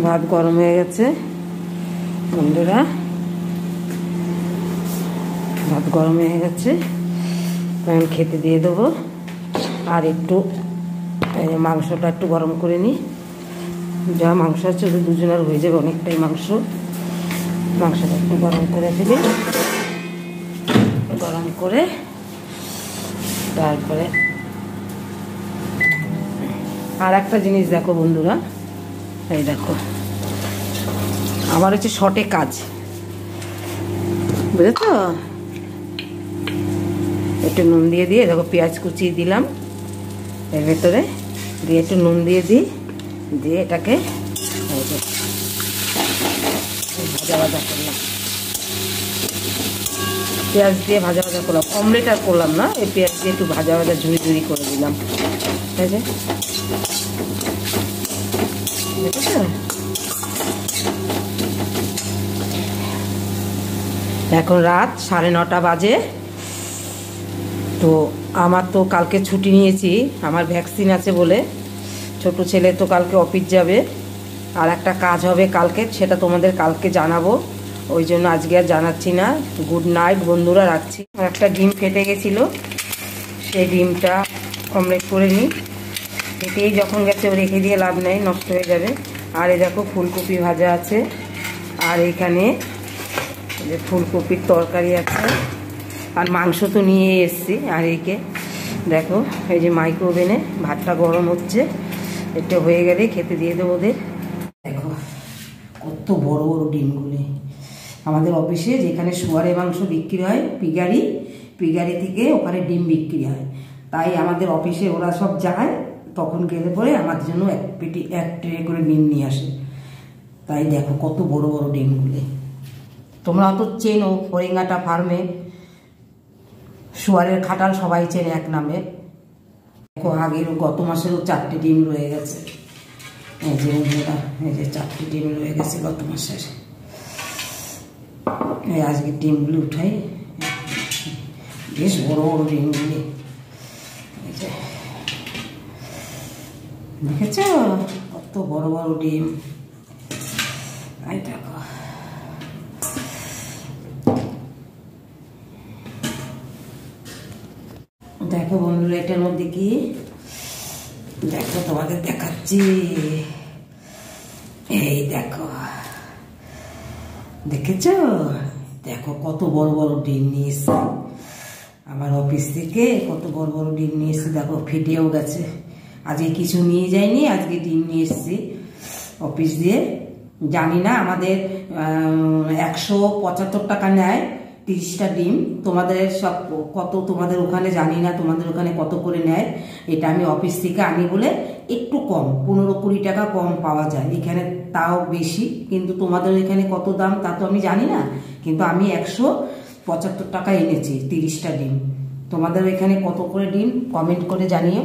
ভাত গরম হয়ে গেছে বন্ধুরা, ভাত গরম হয়ে গেছে, এখন খেতে দিয়ে দেবো। আর একটু মাংসটা একটু গরম করে নিই, যা মাংস আছে ওদের দুজনের হয়ে যাবে অনেকটাই মাংসটা একটু গরম করে ফেলি। গরম করে তারপরে আর একটা জিনিস দেখো বন্ধুরা, এই দেখো আমার হচ্ছে শর্টে কাজ, বুঝেছো? একটু নুন দিয়ে দেখো পেঁয়াজ কুচিয়ে দিলাম এর ভেতরে, দিয়ে একটু নুন দিয়ে দিয়ে এটাকে ভাজা ভাজা করলাম, পেঁয়াজ দিয়ে ভাজা ভাজা করলাম। অমলেট আর করলাম না, এই পেঁয়াজ দিয়ে একটু ভাজা ভাজা ঝুড়ি ঝুড়ি করে দিলাম, ঠিক আছে? এখন রাত 9:30 বাজে। তো আমার তো কালকে ছুটি নিয়েছি, আমার ভ্যাকসিন আছে বলে। ছোট ছেলে তো কালকে অফিস যাবে, আর একটা কাজ হবে কালকে, সেটা তোমাদের কালকে জানাবো, ওই জন্য আজকে আর জানাচ্ছি না। গুড নাইট বন্ধুরা, রাখছি। একটা ডিম ফেটে গেছিলো, সেই ডিমটা অমলেট করে নিই। ফেটেই যখন গেছে রেখে দিয়ে লাভ নেই, নষ্ট হয়ে যাবে। আর এই দেখো ফুলকপি ভাজা আছে, আর এখানে ফুলকপির তরকারি আছে, আর মাংস তো নিয়ে এসছি। আর এইকে দেখো, এই যে মাইক্রোওভেনে ভাতটা গরম হচ্ছে, এটা হয়ে গেলে খেতে দিয়ে দেবো ওদের। দেখো কত বড় বড় ডিমগুলি। আমাদের অফিসে যেখানে শুয়ারের মাংস বিক্রি হয়, পিগারি থেকে ওখানে ডিম বিক্রি হয়, তাই আমাদের অফিসে ওরা সব যায়, তখন গেলে পরে আমার জন্য এক ট্রে করে ডিম নিয়ে আসে। তাই দেখো কত বড় বড় ডিমগুলি। তোমরা তো চেনো ফরিঙ্গাটা ফার্মে শুয়ারের খাটাল সবাই চেনে এক নামে। দেখো আগের গত মাসেরও 4টে ডিম রয়ে গেছে, এই যে 4টে ডিম রয়ে গেছে গত মাসের। এই আজকে ডিমগুলি উঠাই, বেশ বড় বড় ডিমগুলি, দেখেছ কত বড় বড় ডিম। এই দেখো দেখো বন্ধুরা, এটার মধ্যে কি দেখো, তোমাদের দেখাচ্ছি। এই দেখো, দেখেছ? দেখো কত বড় বড় ডিম নিয়ে এসছে আমার অফিস থেকে, কত বড় বড় ডিম নিয়ে এসছে। দেখো ফেটেও গেছে, আজকে কিছু নিয়ে যায়নি, আজকে ডিম নিয়ে এসছি অফিস দিয়ে। জানি না, আমাদের 175 টাকা নেয় 30টা ডিম। তোমাদের সব কত তোমাদের ওখানে জানি না, তোমাদের ওখানে কত করে নেয়। এটা আমি অফিস থেকে আনি বলে একটু কম, 15-20 টাকা কম পাওয়া যায় এখানে, তাও বেশি। কিন্তু তোমাদের এখানে কত দাম তা তো আমি জানি না, কিন্তু আমি 175 টাকা এনেছি 30টা ডিম। তোমাদের এখানে কত করে ডিম কমেন্ট করে জানিও।